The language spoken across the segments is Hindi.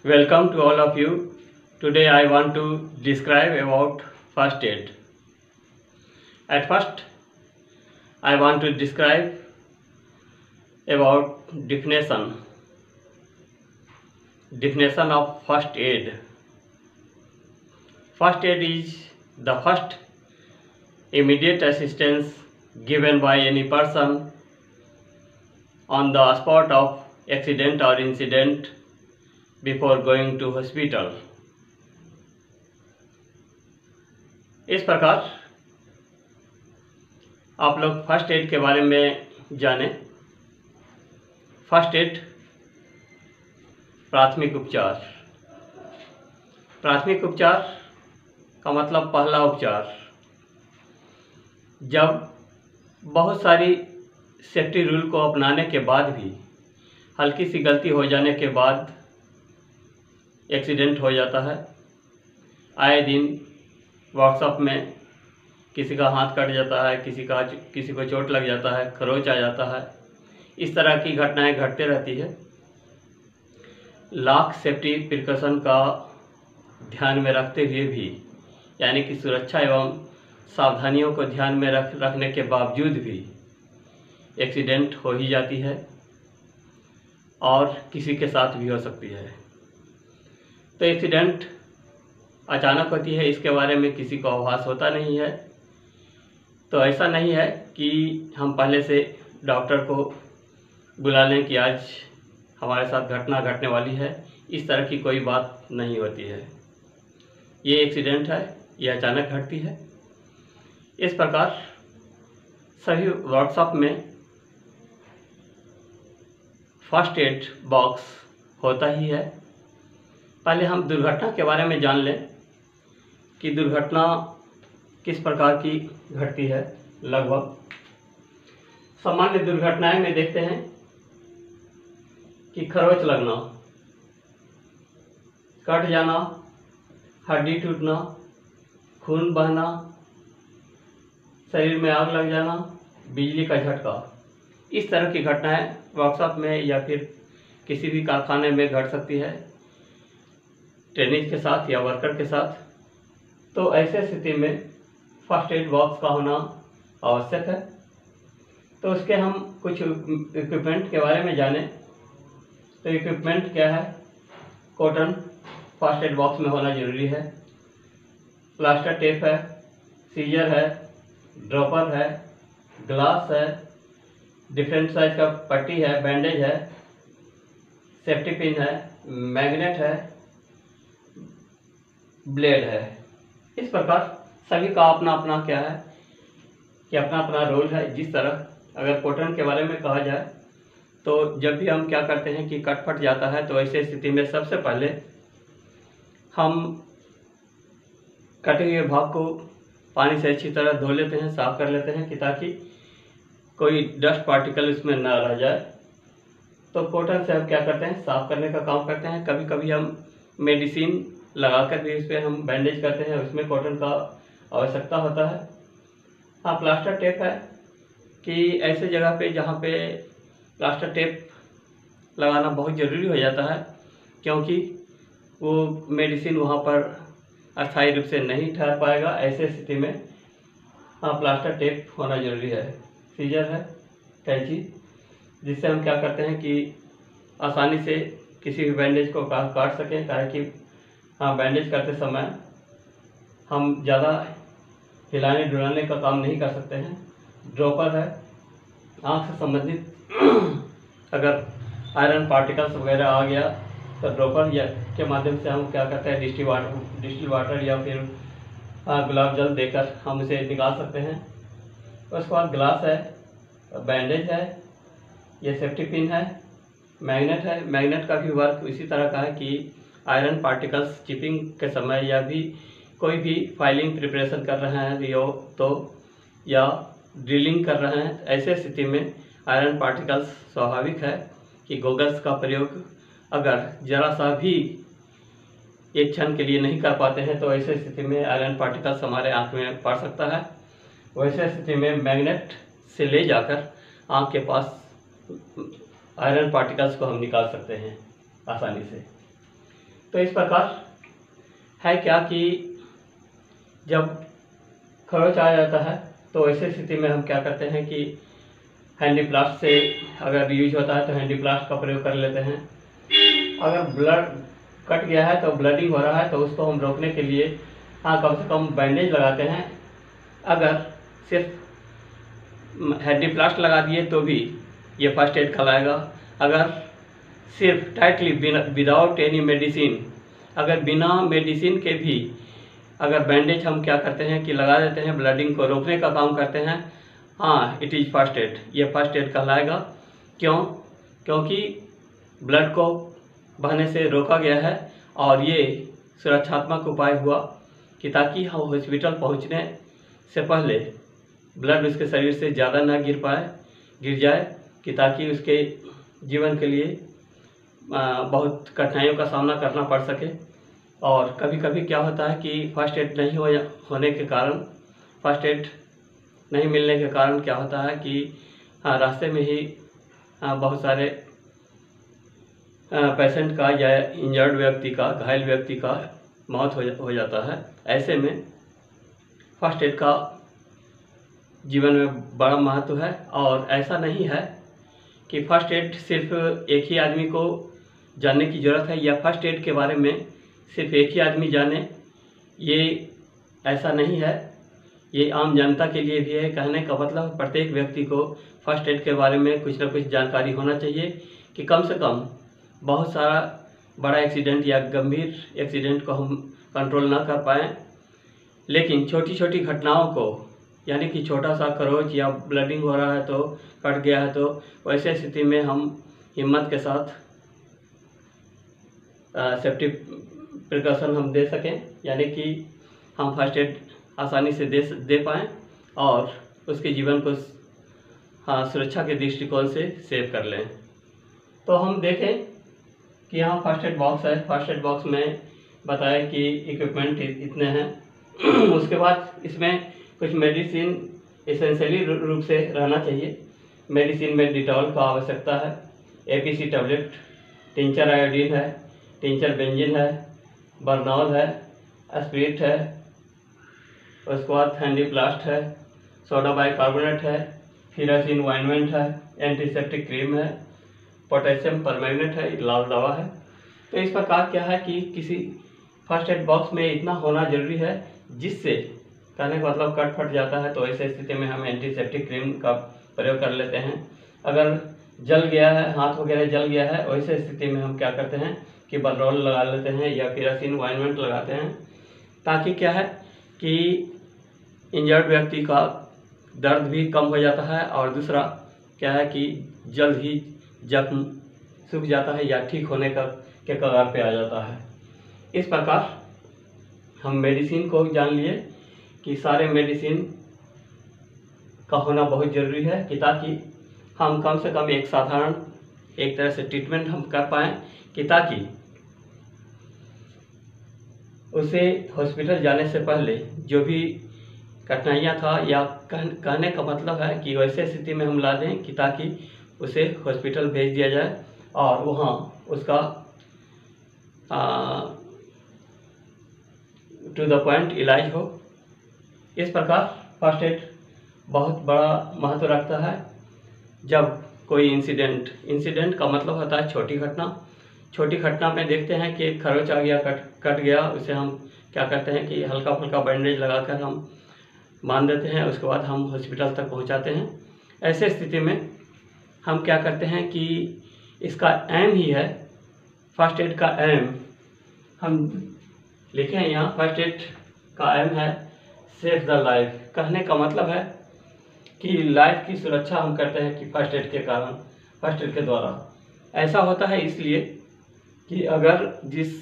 Welcome to all of you. Today I want to describe about first aid. At first, I want to describe about definition of first aid. First aid is the first immediate assistance given by any person on the spot of accident or incident before going to hospital. इस प्रकार आप लोग फर्स्ट एड के बारे में जानें। फर्स्ट एड प्राथमिक उपचार। प्राथमिक उपचार का मतलब पहला उपचार। जब बहुत सारी सेफ्टी रूल को अपनाने के बाद भी हल्की सी गलती हो जाने के बाद एक्सीडेंट हो जाता है। आए दिन व्हाट्सएप में किसी का हाथ कट जाता है, किसी को चोट लग जाता है, खरोच आ जाता है। इस तरह की घटनाएं घटते रहती है। लाख सेफ्टी प्रिकॉशन का ध्यान में रखते हुए भी, यानी कि सुरक्षा एवं सावधानियों को ध्यान में रखने के बावजूद भी एक्सीडेंट हो ही जाती है और किसी के साथ भी हो सकती है। तो एक्सीडेंट अचानक होती है, इसके बारे में किसी को आभास होता नहीं है। तो ऐसा नहीं है कि हम पहले से डॉक्टर को बुला लें कि आज हमारे साथ घटना घटने वाली है। इस तरह की कोई बात नहीं होती है। ये एक्सीडेंट है, ये अचानक घटती है। इस प्रकार सभी व्हाट्सएप में फर्स्ट एड बॉक्स होता ही है। पहले हम दुर्घटना के बारे में जान लें कि दुर्घटना किस प्रकार की घटती है। लगभग सामान्य दुर्घटनाएं में देखते हैं कि खरोच लगना, कट जाना, हड्डी टूटना, खून बहना, शरीर में आग लग जाना, बिजली का झटका, इस तरह की घटनाएं व्हाट्सएप में या फिर किसी भी कारखाने में घट सकती है, ट्रेनिंग के साथ या वर्कर के साथ। तो ऐसे स्थिति में फर्स्ट एड बॉक्स का होना आवश्यक है। तो उसके हम कुछ इक्विपमेंट के बारे में जानें। तो इक्विपमेंट क्या है? कॉटन फर्स्ट एड बॉक्स में होना जरूरी है। प्लास्टर टेप है, सीजर है, ड्रॉपर है, ग्लास है, डिफरेंट साइज का पट्टी है, बैंडेज है, सेफ्टी पिन है, मैग्नेट है, ब्लेड है। इस प्रकार सभी का अपना अपना क्या है कि अपना अपना रोल है। जिस तरह अगर कॉटन के बारे में कहा जाए तो जब भी हम क्या करते हैं कि कट फट जाता है, तो ऐसे स्थिति में सबसे पहले हम कटे हुए भाग को पानी से अच्छी तरह धो लेते हैं, साफ कर लेते हैं कि ताकि कोई डस्ट पार्टिकल इसमें ना रह जाए। तो कॉटन से हम क्या करते हैं, साफ करने का काम करते हैं। कभी कभी हम मेडिसिन लगाकर भी इस पर हम बैंडेज करते हैं, उसमें कॉटन का आवश्यकता होता है। हाँ, प्लास्टर टेप है कि ऐसे जगह पे जहाँ पे प्लास्टर टेप लगाना बहुत ज़रूरी हो जाता है, क्योंकि वो मेडिसिन वहाँ पर अस्थायी रूप से नहीं ठहर पाएगा। ऐसे स्थिति में हाँ, प्लास्टर टेप होना ज़रूरी है। सीजर है, कैंची, जिससे हम क्या करते हैं कि आसानी से किसी भी बैंडेज को काट सकें। ताकि हाँ, बैंडेज करते समय हम ज़्यादा हिलाने डुलाने का काम नहीं कर सकते हैं। ड्रॉपर है, आँख से संबंधित अगर आयरन पार्टिकल्स वगैरह आ गया तो ड्रॉपर के माध्यम से हम क्या करते हैं, डिस्टिल वाटर या फिर गुलाब जल देकर हम उसे निकाल सकते हैं। उसके बाद ग्लास है, बैंडेज है, ये सेफ्टी पिन है, मैग्नेट है। मैग्नेट का भी वर्क इसी तरह का है कि आयरन पार्टिकल्स चिपिंग के समय या भी कोई भी फाइलिंग प्रिपरेशन कर रहे हैं या ड्रिलिंग कर रहे हैं, ऐसे स्थिति में आयरन पार्टिकल्स स्वाभाविक है कि गोगल्स का प्रयोग अगर जरा सा भी एक क्षण के लिए नहीं कर पाते हैं तो ऐसे स्थिति में आयरन पार्टिकल्स हमारे आँख में पड़ सकता है। वैसे स्थिति में मैग्नेट से ले जाकर आँख के पास आयरन पार्टिकल्स को हम निकाल सकते हैं आसानी से। तो इस प्रकार है क्या कि जब खरोच आ जाता है तो ऐसी स्थिति में हम क्या करते हैं कि हैंडीप्लास्ट से अगर यूज होता है तो हैंडीप्लास्ट का प्रयोग कर लेते हैं। अगर ब्लड कट गया है तो ब्लडिंग हो रहा है तो उसको हम रोकने के लिए कम से कम बैंडेज लगाते हैं। अगर सिर्फ हैंडीप्लास्ट लगा दिए तो भी ये फर्स्ट एड कहलाएगा। अगर सिर्फ टाइटली विदाउट एनी मेडिसिन, अगर बिना मेडिसिन के भी अगर बैंडेज हम क्या करते हैं कि लगा देते हैं, ब्लडिंग को रोकने का काम करते हैं, इट इज़ फर्स्ट एड, ये फर्स्ट एड कहलाएगा। क्यों? क्योंकि ब्लड को बहने से रोका गया है और ये सुरक्षात्मक उपाय हुआ कि ताकि हम हॉस्पिटल पहुंचने से पहले ब्लड उसके शरीर से ज़्यादा ना गिर जाए कि ताकि उसके जीवन के लिए बहुत कठिनाइयों का सामना करना पड़ सके। और कभी कभी क्या होता है कि फर्स्ट एड नहीं होने के कारण, फर्स्ट एड नहीं मिलने के कारण क्या होता है कि रास्ते में ही बहुत सारे पेशेंट का या इंजर्ड व्यक्ति का, घायल व्यक्ति का मौत हो जाता है। ऐसे में फर्स्ट एड का जीवन में बड़ा महत्व है। और ऐसा नहीं है कि फर्स्ट एड सिर्फ एक ही आदमी को जानने की ज़रूरत है या फर्स्ट एड के बारे में सिर्फ एक ही आदमी जाने, ये ऐसा नहीं है। ये आम जनता के लिए भी है। कहने का मतलब प्रत्येक व्यक्ति को फर्स्ट एड के बारे में कुछ ना कुछ जानकारी होना चाहिए कि कम से कम बहुत सारा बड़ा एक्सीडेंट या गंभीर एक्सीडेंट को हम कंट्रोल ना कर पाएँ, लेकिन छोटी छोटी घटनाओं को, यानी कि छोटा सा खरोच या ब्लडिंग हो रहा है तो कट गया है तो वैसे स्थिति में हम हिम्मत के साथ सेफ्टी प्रिकॉशन हम दे सकें, यानी कि हम फर्स्ट एड आसानी से दे पाएँ और उसके जीवन को सुरक्षा के दृष्टिकोण से सेव कर लें। तो हम देखें कि यहाँ फर्स्ट एड बॉक्स है। फर्स्ट एड बॉक्स में बताया कि इक्विपमेंट इतने हैं। उसके बाद इसमें कुछ मेडिसिन एसेंशियली रूप से रहना चाहिए। मेडिसिन में डिटॉल का आवश्यकता है, एपीसी टैबलेट, टिंचर आयोडीन है, टिंचर बेंजीन है, बर्नॉल है, स्पिरिट है, उसके बाद हैंडीप्लास्ट है, सोडा बाइकार्बोनेट है, फिरासिन ऑइंटमेंट है, एंटीसेप्टिक क्रीम है, पोटेशियम परमैंगनेट है, लाल दवा है। तो इस प्रकार क्या है कि किसी फर्स्ट एड बॉक्स में इतना होना जरूरी है, जिससे कहने का मतलब कट फट जाता है तो ऐसे स्थिति में हम एंटीसेप्टिक क्रीम का प्रयोग कर लेते हैं। अगर जल गया है, हाथ वगैरह जल गया है, वैसे स्थिति में हम क्या करते हैं कि बर्नॉल लगा लेते हैं या फिरासिन ऑइंटमेंट लगाते हैं, ताकि क्या है कि इंजर्ड व्यक्ति का दर्द भी कम हो जाता है और दूसरा क्या है कि जल्द ही जख्म सूख जाता है या ठीक होने के कगार पे आ जाता है। इस प्रकार हम मेडिसिन को जान लिए कि सारे मेडिसिन का होना बहुत ज़रूरी है कि ताकि हम कम से कम एक साधारण एक तरह से ट्रीटमेंट हम कर पाएँ कि ताकि उसे हॉस्पिटल जाने से पहले जो भी कठिनाइयाँ था या कहने का मतलब है कि वैसे स्थिति में हम ला दें कि ताकि उसे हॉस्पिटल भेज दिया जाए और वहाँ उसका टू द पॉइंट इलाज हो। इस प्रकार फर्स्ट एड बहुत बड़ा महत्व रखता है। जब कोई इंसिडेंट का मतलब होता है छोटी घटना में देखते हैं कि खरोच आ गया, कट गया, उसे हम क्या करते हैं कि हल्का फुल्का बैंडेज लगाकर हम बांध देते हैं, उसके बाद हम हॉस्पिटल तक पहुंचाते हैं। ऐसे स्थिति में हम क्या करते हैं कि इसका एम ही है, फर्स्ट एड का एम हम लिखे हैं यहाँ। फर्स्ट एड का एम है सेव द लाइफ। कहने का मतलब है कि लाइफ की सुरक्षा हम करते हैं कि फर्स्ट एड के कारण, फर्स्ट एड के द्वारा। ऐसा होता है इसलिए कि अगर जिस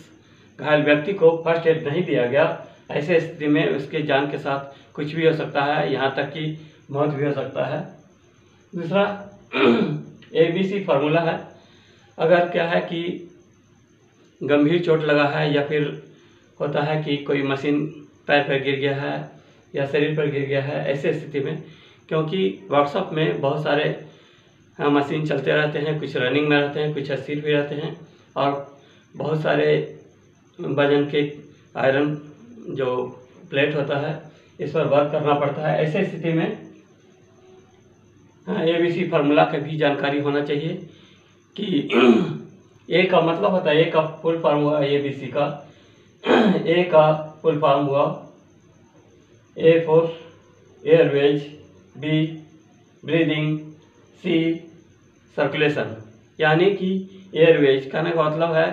घायल व्यक्ति को फर्स्ट एड नहीं दिया गया, ऐसे स्थिति में उसके जान के साथ कुछ भी हो सकता है, यहाँ तक कि मौत भी हो सकता है। दूसरा ABC फार्मूला है। अगर क्या है कि गंभीर चोट लगा है या फिर होता है कि कोई मशीन पैर पर गिर गया है या शरीर पर गिर गया है, ऐसे स्थिति में, क्योंकि वर्कशॉप में बहुत सारे मशीन चलते रहते हैं, कुछ रनिंग में रहते हैं, कुछ स्थिर भी रहते हैं और बहुत सारे वजन के आयरन जो प्लेट होता है इस पर वर्क करना पड़ता है। ऐसे स्थिति में ABC फार्मूला का भी जानकारी होना चाहिए कि ए का मतलब होता है, ए का फुल फॉर्म हुआ ABC का। ए का फुल फॉर्म हुआ A for airways, B breathing, C circulation. यानी कि एयरवेज कहने का मतलब है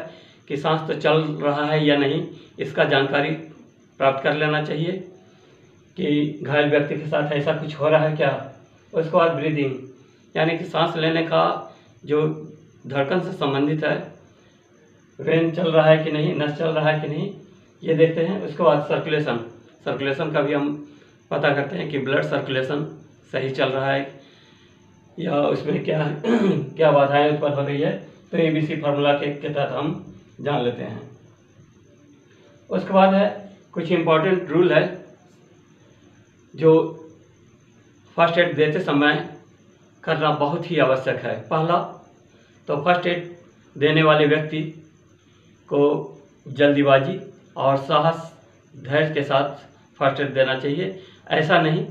कि सांस तो चल रहा है या नहीं, इसका जानकारी प्राप्त कर लेना चाहिए कि घायल व्यक्ति के साथ ऐसा कुछ हो रहा है क्या। उसके बाद ब्रीदिंग यानी कि सांस लेने का जो धड़कन से संबंधित है, वेन चल रहा है कि नहीं, नस चल रहा है कि नहीं, ये देखते हैं। उसके बाद सर्कुलेशन का भी हम पता करते हैं कि ब्लड सर्कुलेशन सही चल रहा है या उसमें क्या क्या बाधाएं उत्पन्न हो रही है, तो ABC फार्मूला के तहत हम जान लेते हैं। उसके बाद है कुछ इम्पोर्टेंट रूल है जो फर्स्ट एड देते समय करना बहुत ही आवश्यक है। पहला तो फर्स्ट एड देने वाले व्यक्ति को जल्दीबाजी और साहस धैर्य के साथ फर्स्ट एड देना चाहिए। ऐसा नहीं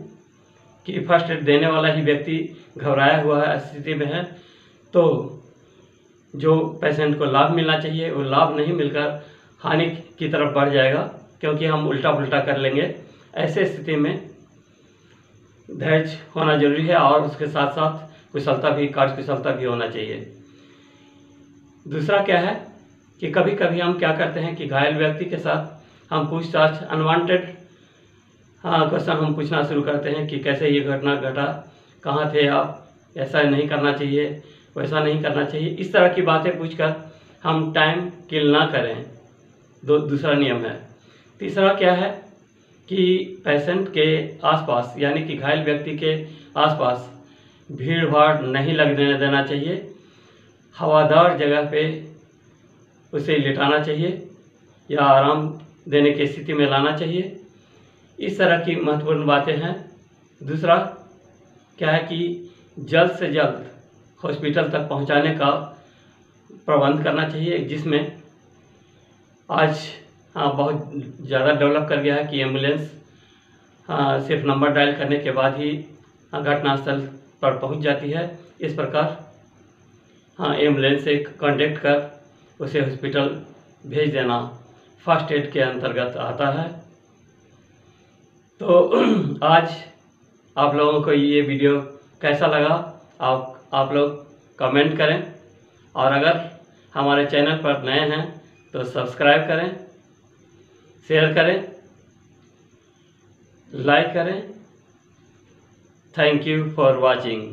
कि फर्स्ट एड देने वाला ही व्यक्ति घबराया हुआ है स्थिति में है तो जो पेशेंट को लाभ मिलना चाहिए वो लाभ नहीं मिलकर हानि की तरफ बढ़ जाएगा, क्योंकि हम उल्टा पुल्टा कर लेंगे। ऐसे स्थिति में धैर्य होना जरूरी है और उसके साथ साथ कुशलता भी, कार्य कुशलता भी होना चाहिए। दूसरा क्या है कि कभी कभी हम क्या करते हैं कि घायल व्यक्ति के साथ हम पूछताछ, अनवांटेड क्वेश्चन हम पूछना शुरू करते हैं कि कैसे ये घटना घटा, कहाँ थे आप, ऐसा नहीं करना चाहिए, वैसा नहीं करना चाहिए। इस तरह की बातें पूछकर हम टाइम किल ना करें, दूसरा नियम है। तीसरा क्या है कि पेशेंट के आसपास यानी कि घायल व्यक्ति के आसपास भीड़ भाड़ नहीं लगने देना चाहिए। हवादार जगह पे उसे लिटाना चाहिए या आराम देने की स्थिति में लाना चाहिए। इस तरह की महत्वपूर्ण बातें हैं। दूसरा क्या है कि जल्द से जल्द हॉस्पिटल तक पहुंचाने का प्रबंध करना चाहिए, जिसमें आज बहुत ज़्यादा डेवलप कर गया है कि एम्बुलेंस सिर्फ नंबर डायल करने के बाद ही घटनास्थल पर पहुंच जाती है। इस प्रकार एम्बुलेंस से कांटेक्ट कर उसे हॉस्पिटल भेज देना फर्स्ट एड के अंतर्गत आता है। तो आज आप लोगों को ये वीडियो कैसा लगा आप लोग कमेंट करें, और अगर हमारे चैनल पर नए हैं तो सब्सक्राइब करें, शेयर करें, लाइक करें। Thank you for watching.